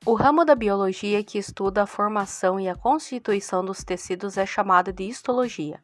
O ramo da biologia que estuda a formação e a constituição dos tecidos é chamado de histologia.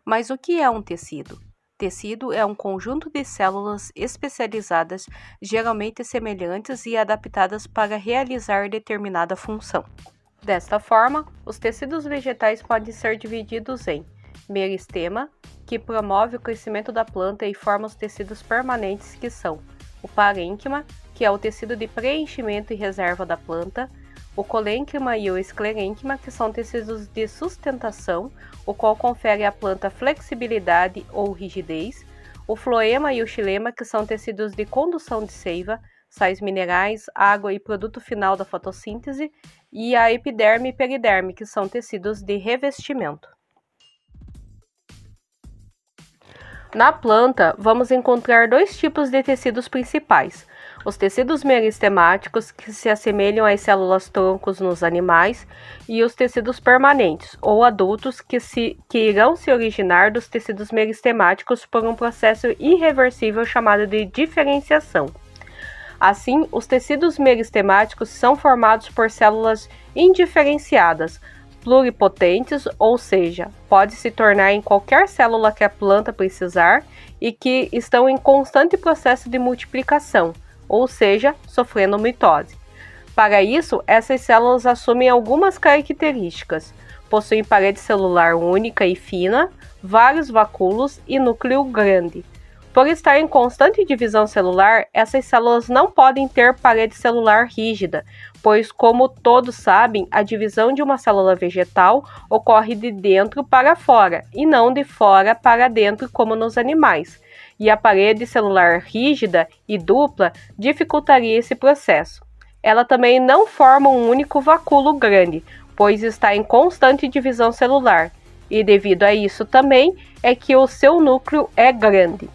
Mas o que é um tecido? Tecido é um conjunto de células especializadas, geralmente semelhantes e adaptadas para realizar determinada função. Desta forma, os tecidos vegetais podem ser divididos em meristema, que promove o crescimento da planta e forma os tecidos permanentes, que são o parênquima, que é o tecido de preenchimento e reserva da planta, o colênquima e o esclerênquima, que são tecidos de sustentação, o qual confere à planta flexibilidade ou rigidez, o floema e o xilema, que são tecidos de condução de seiva, sais minerais, água e produto final da fotossíntese, e a epiderme e periderme, que são tecidos de revestimento. Na planta, vamos encontrar dois tipos de tecidos principais: os tecidos meristemáticos, que se assemelham às células-troncos nos animais, e os tecidos permanentes, ou adultos, que irão se originar dos tecidos meristemáticos por um processo irreversível chamado de diferenciação. Assim, os tecidos meristemáticos são formados por células indiferenciadas, pluripotentes, ou seja, pode se tornar em qualquer célula que a planta precisar e que estão em constante processo de multiplicação, ou seja, sofrendo mitose. Para isso, essas células assumem algumas características: possuem parede celular única e fina, vários vacúolos e núcleo grande. Por estar em constante divisão celular, essas células não podem ter parede celular rígida, pois, como todos sabem, a divisão de uma célula vegetal ocorre de dentro para fora, e não de fora para dentro, como nos animais. E a parede celular rígida e dupla dificultaria esse processo. Ela também não forma um único vacúolo grande, pois está em constante divisão celular, e devido a isso também é que o seu núcleo é grande.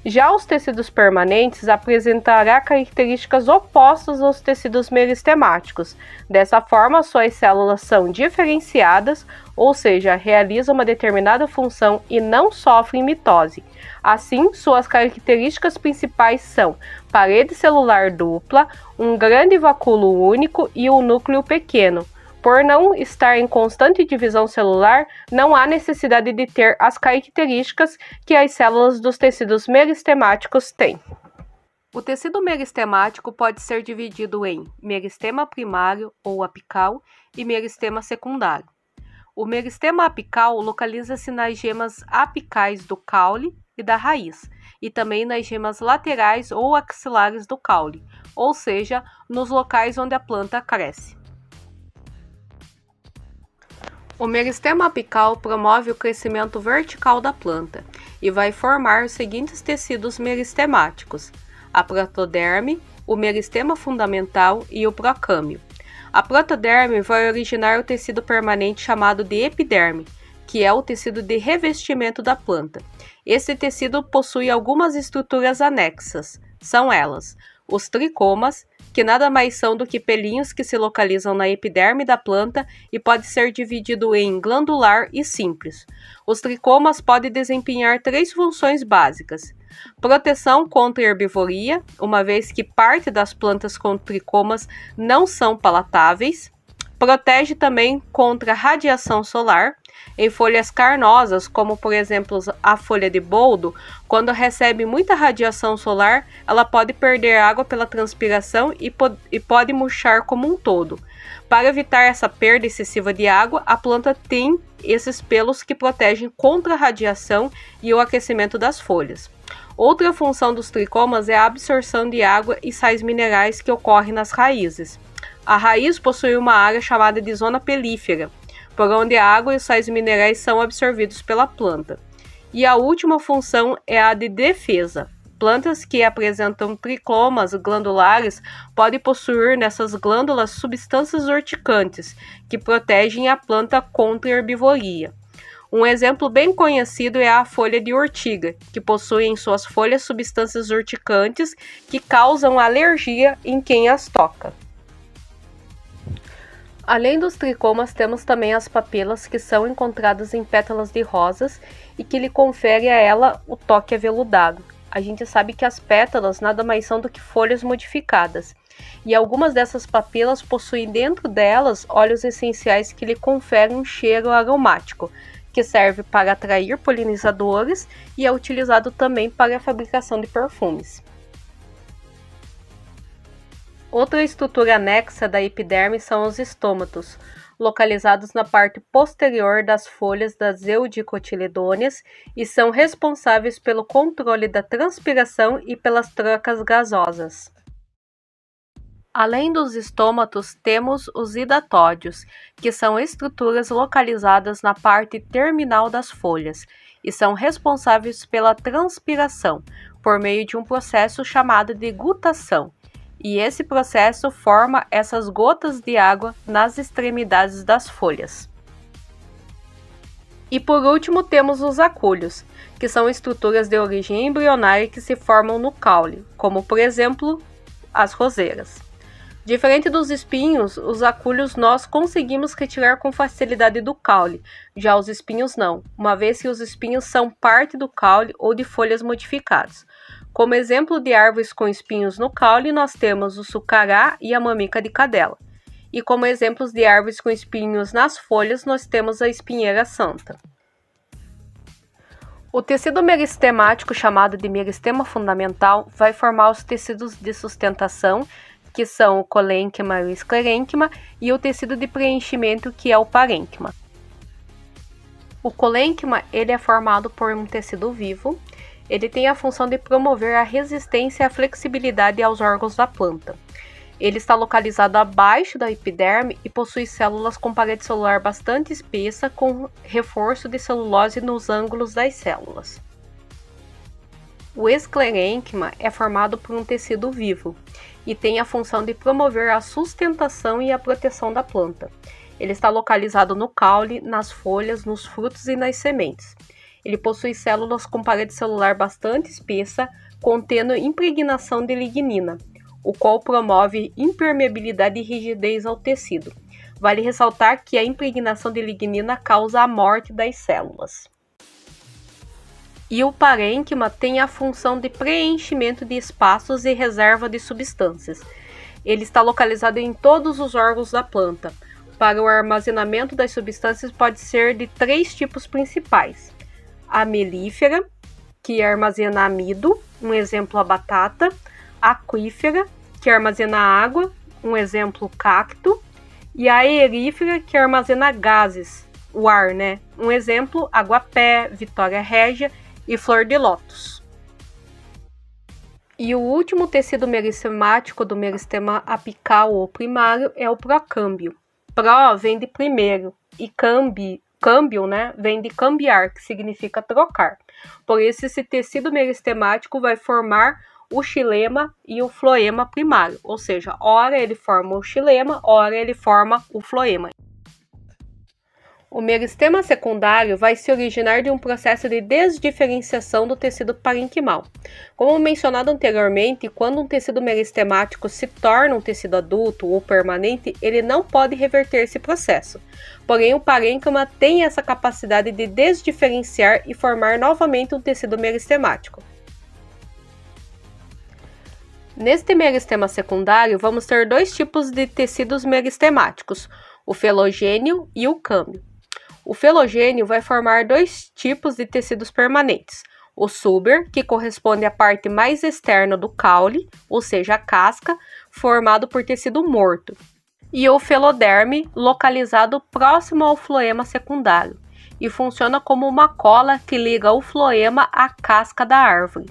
Já os tecidos permanentes apresentarão características opostas aos tecidos meristemáticos. Dessa forma, suas células são diferenciadas, ou seja, realizam uma determinada função e não sofrem mitose. Assim, suas características principais são parede celular dupla, um grande vacúolo único e um núcleo pequeno. Por não estar em constante divisão celular, não há necessidade de ter as características que as células dos tecidos meristemáticos têm. O tecido meristemático pode ser dividido em meristema primário ou apical e meristema secundário. O meristema apical localiza-se nas gemas apicais do caule e da raiz, e também nas gemas laterais ou axilares do caule, ou seja, nos locais onde a planta cresce. O meristema apical promove o crescimento vertical da planta e vai formar os seguintes tecidos meristemáticos: a protoderme, o meristema fundamental e o procâmbio. A protoderme vai originar o tecido permanente chamado de epiderme, que é o tecido de revestimento da planta. Esse tecido possui algumas estruturas anexas, são elas: os tricomas, que nada mais são do que pelinhos que se localizam na epiderme da planta e pode ser dividido em glandular e simples. Os tricomas podem desempenhar 3 funções básicas: proteção contra a herbivoria, uma vez que parte das plantas com tricomas não são palatáveis. Protege também contra radiação solar. Em folhas carnosas, como por exemplo a folha de boldo, quando recebe muita radiação solar, ela pode perder água pela transpiração e pode murchar como um todo. Para evitar essa perda excessiva de água, a planta tem esses pelos que protegem contra a radiação e o aquecimento das folhas. Outra função dos tricomas é a absorção de água e sais minerais que ocorre nas raízes. A raiz possui uma área chamada de zona pelífera, por onde a água e os sais minerais são absorvidos pela planta. E a última função é a de defesa. Plantas que apresentam tricomas glandulares podem possuir nessas glândulas substâncias urticantes, que protegem a planta contra a herbivoria. Um exemplo bem conhecido é a folha de urtiga, que possui em suas folhas substâncias urticantes que causam alergia em quem as toca. Além dos tricomas, temos também as papilas, que são encontradas em pétalas de rosas e que lhe confere a ela o toque aveludado. A gente sabe que as pétalas nada mais são do que folhas modificadas, E algumas dessas papilas possuem dentro delas óleos essenciais que lhe conferem um cheiro aromático, que serve para atrair polinizadores e é utilizado também para a fabricação de perfumes. Outra estrutura anexa da epiderme são os estômatos, localizados na parte posterior das folhas das eudicotiledôneas e são responsáveis pelo controle da transpiração e pelas trocas gasosas. Além dos estômatos, temos os hidatódios, que são estruturas localizadas na parte terminal das folhas e são responsáveis pela transpiração, por meio de um processo chamado de gutação. E esse processo forma essas gotas de água nas extremidades das folhas. E por último temos os acúlios, que são estruturas de origem embrionária que se formam no caule, como por exemplo as roseiras. Diferente dos espinhos, os acúlios nós conseguimos retirar com facilidade do caule, já os espinhos não, uma vez que os espinhos são parte do caule ou de folhas modificadas. Como exemplo de árvores com espinhos no caule, nós temos o sucará e a mamica de cadela. E como exemplos de árvores com espinhos nas folhas, nós temos a espinheira santa. O tecido meristemático, chamado de meristema fundamental, vai formar os tecidos de sustentação, que são o colênquima e o esclerênquima, e o tecido de preenchimento, que é o parênquima. O colênquima ele é formado por um tecido vivo. Ele tem a função de promover a resistência e a flexibilidade aos órgãos da planta. Ele está localizado abaixo da epiderme e possui células com parede celular bastante espessa, com reforço de celulose nos ângulos das células. O esclerênquima é formado por um tecido vivo e tem a função de promover a sustentação e a proteção da planta. Ele está localizado no caule, nas folhas, nos frutos e nas sementes. Ele possui células com parede celular bastante espessa, contendo impregnação de lignina, o qual promove impermeabilidade e rigidez ao tecido. Vale ressaltar que a impregnação de lignina causa a morte das células. E o parênquima tem a função de preenchimento de espaços e reserva de substâncias. Ele está localizado em todos os órgãos da planta. Para o armazenamento das substâncias pode ser de 3 tipos principais. A melífera, que armazena amido, um exemplo a batata, aquífera, que armazena água, um exemplo cacto, e a aerífera, que armazena gases, o ar, né? Um exemplo aguapé, vitória régia e flor de lótus. E o último tecido meristemático do meristema apical ou primário é o procâmbio. Pro vem de primeiro e câmbio, né, vem de cambiar, que significa trocar. Por isso, esse tecido meristemático vai formar o xilema e o floema primário, ou seja, ora ele forma o xilema, ora ele forma o floema. O meristema secundário vai se originar de um processo de desdiferenciação do tecido parenquimal. Como mencionado anteriormente, quando um tecido meristemático se torna um tecido adulto ou permanente, ele não pode reverter esse processo. Porém, o parênquima tem essa capacidade de desdiferenciar e formar novamente um tecido meristemático. Neste meristema secundário, vamos ter 2 tipos de tecidos meristemáticos, o felogênio e o câmbio. O felogênio vai formar 2 tipos de tecidos permanentes, o suber, que corresponde à parte mais externa do caule, ou seja, a casca, formado por tecido morto, e o feloderme, localizado próximo ao floema secundário, e funciona como uma cola que liga o floema à casca da árvore.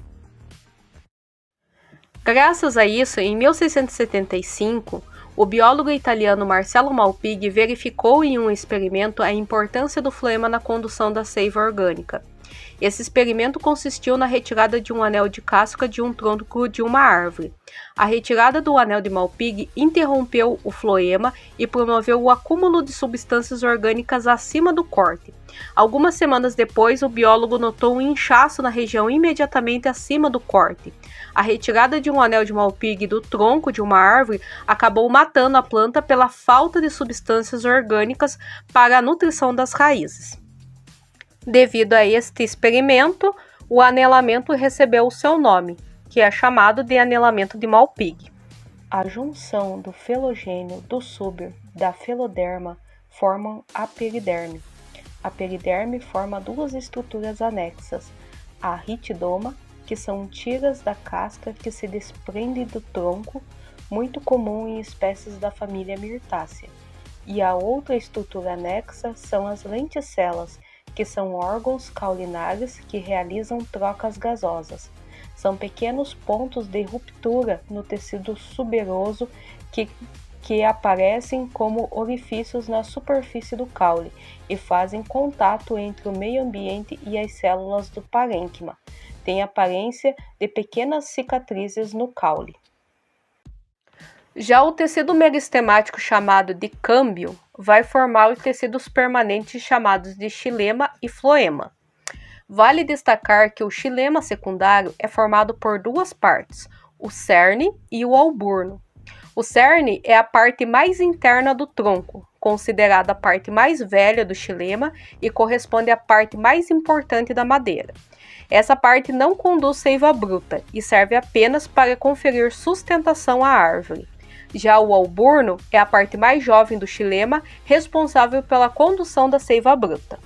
Graças a isso, em 1675, o biólogo italiano Marcello Malpighi verificou em um experimento a importância do floema na condução da seiva orgânica. Esse experimento consistiu na retirada de um anel de casca de um tronco de uma árvore. A retirada do anel de Malpighi interrompeu o floema e promoveu o acúmulo de substâncias orgânicas acima do corte. Algumas semanas depois, o biólogo notou um inchaço na região imediatamente acima do corte. A retirada de um anel de Malpighi do tronco de uma árvore acabou matando a planta pela falta de substâncias orgânicas para a nutrição das raízes. Devido a este experimento, o anelamento recebeu o seu nome, que é chamado de anelamento de Malpighi. A junção do felogênio do súber da feloderma formam a periderme. A periderme forma duas estruturas anexas, a ritidoma, que são tiras da casca que se desprendem do tronco, muito comum em espécies da família Myrtácea, e a outra estrutura anexa são as lenticelas, que são órgãos caulinares que realizam trocas gasosas. São pequenos pontos de ruptura no tecido suberoso que aparecem como orifícios na superfície do caule e fazem contato entre o meio ambiente e as células do parênquima. Tem aparência de pequenas cicatrizes no caule. Já o tecido meristemático chamado de câmbio vai formar os tecidos permanentes chamados de xilema e floema. Vale destacar que o xilema secundário é formado por duas partes, o cerne e o alburno. O cerne é a parte mais interna do tronco, considerada a parte mais velha do xilema e corresponde à parte mais importante da madeira. Essa parte não conduz seiva bruta e serve apenas para conferir sustentação à árvore. Já o alburno é a parte mais jovem do xilema, responsável pela condução da seiva bruta.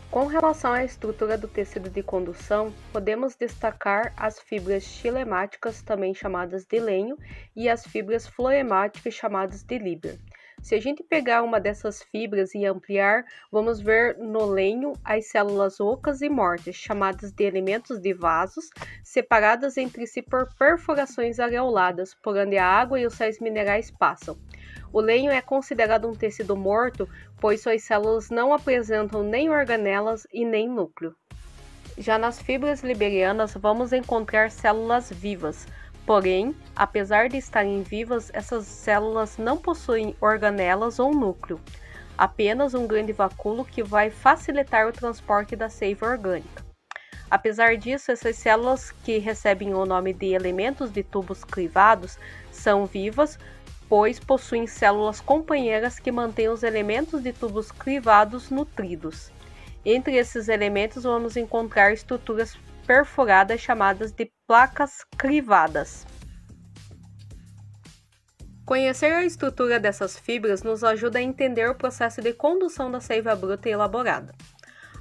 Com relação à estrutura do tecido de condução, podemos destacar as fibras xilemáticas, também chamadas de lenho, e as fibras floemáticas, chamadas de líber. Se a gente pegar uma dessas fibras e ampliar, vamos ver no lenho as células ocas e mortas, chamadas de elementos de vasos, separadas entre si por perfurações areoladas, por onde a água e os sais minerais passam. O lenho é considerado um tecido morto, pois suas células não apresentam nem organelas e nem núcleo. Já nas fibras liberianas, vamos encontrar células vivas. Porém, apesar de estarem vivas, essas células não possuem organelas ou núcleo, apenas um grande vacúolo que vai facilitar o transporte da seiva orgânica. Apesar disso, essas células, que recebem o nome de elementos de tubos clivados, são vivas, pois possuem células companheiras que mantêm os elementos de tubos clivados nutridos. Entre esses elementos, vamos encontrar estruturas perfuradas chamadas de placas clivadas. Conhecer a estrutura dessas fibras nos ajuda a entender o processo de condução da seiva bruta elaborada.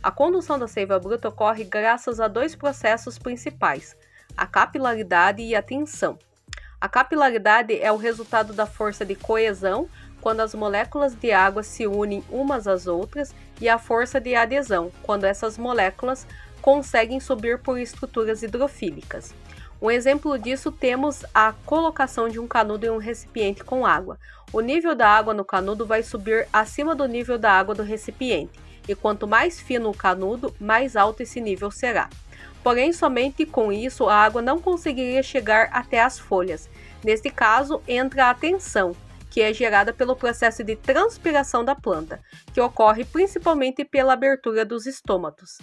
A condução da seiva bruta ocorre graças a dois processos principais, a capilaridade e a tensão. A capilaridade é o resultado da força de coesão, quando as moléculas de água se unem umas às outras, e a força de adesão, quando essas moléculas conseguem subir por estruturas hidrofílicas. Um exemplo disso temos a colocação de um canudo em um recipiente com água. O nível da água no canudo vai subir acima do nível da água do recipiente, e quanto mais fino o canudo, mais alto esse nível será. Porém, somente com isso a água não conseguiria chegar até as folhas. Neste caso, entra a tensão, que é gerada pelo processo de transpiração da planta, que ocorre principalmente pela abertura dos estômatos.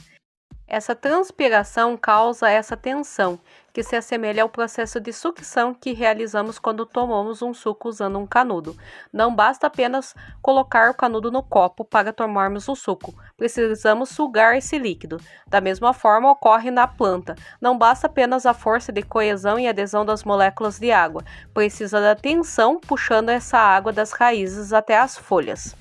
Essa transpiração causa essa tensão, que se assemelha ao processo de sucção que realizamos quando tomamos um suco usando um canudo. Não basta apenas colocar o canudo no copo para tomarmos o suco, precisamos sugar esse líquido. Da mesma forma ocorre na planta, não basta apenas a força de coesão e adesão das moléculas de água, precisa da tensão puxando essa água das raízes até as folhas.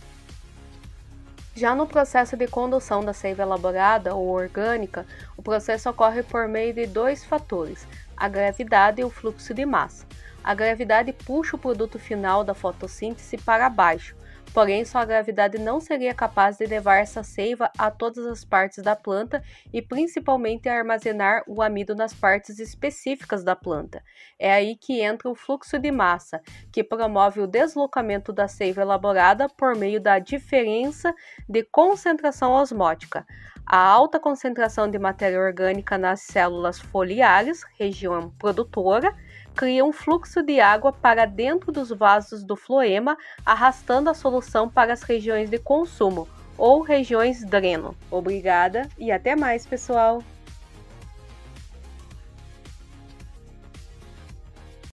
Já no processo de condução da seiva elaborada ou orgânica, o processo ocorre por meio de dois fatores, a gravidade e o fluxo de massa. A gravidade puxa o produto final da fotossíntese para baixo, porém só a gravidade não seria capaz de levar essa seiva a todas as partes da planta e principalmente a armazenar o amido nas partes específicas da planta. É aí que entra o fluxo de massa, que promove o deslocamento da seiva elaborada por meio da diferença de concentração osmótica. A alta concentração de matéria orgânica nas células foliares, região produtora, cria um fluxo de água para dentro dos vasos do floema, arrastando a solução para as regiões de consumo ou regiões dreno. Obrigada e até mais, pessoal!